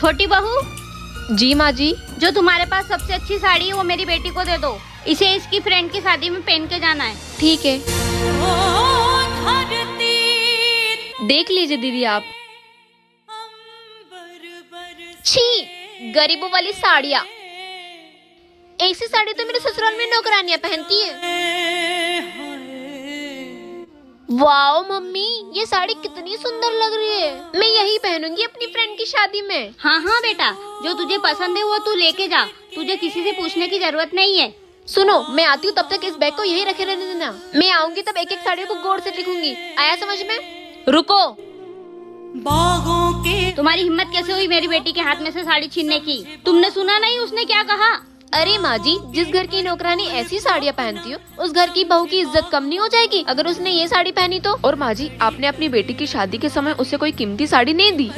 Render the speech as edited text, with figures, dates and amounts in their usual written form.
छोटी बहू, जी माँ जी। जो तुम्हारे पास सबसे अच्छी साड़ी है वो मेरी बेटी को दे दो। इसे इसकी फ्रेंड की शादी में पहन के जाना है। ठीक है, देख लीजिए दीदी आप। छी, गरीबों वाली साड़ियाँ। ऐसी साड़ी तो मेरे ससुराल में नौकरानियाँ पहनती है। वाओ मम्मी, ये साड़ी कितनी सुंदर लग रही है। मैं यही पहनूंगी अपनी फ्रेंड की शादी में। हाँ हाँ बेटा, जो तुझे पसंद है वो तू लेके जा। तुझे किसी से पूछने की जरूरत नहीं है। सुनो, मैं आती हूँ, तब तक इस बैग को यहीं रखे रहने देना। मैं आऊंगी तब एक एक साड़ी को गौर से लिखूंगी। आया समझ में? रुको। तुम्हारी हिम्मत कैसे हुई मेरी बेटी के हाथ में से साड़ी छीनने की? तुमने सुना नहीं उसने क्या कहा? अरे माँ जी, जिस घर की नौकरानी ऐसी साड़ियाँ पहनती हो, उस घर की बहू की इज्जत कम नहीं हो जाएगी अगर उसने ये साड़ी पहनी तो? और माँ जी, आपने अपनी बेटी की शादी के समय उसे कोई कीमती साड़ी नहीं दी?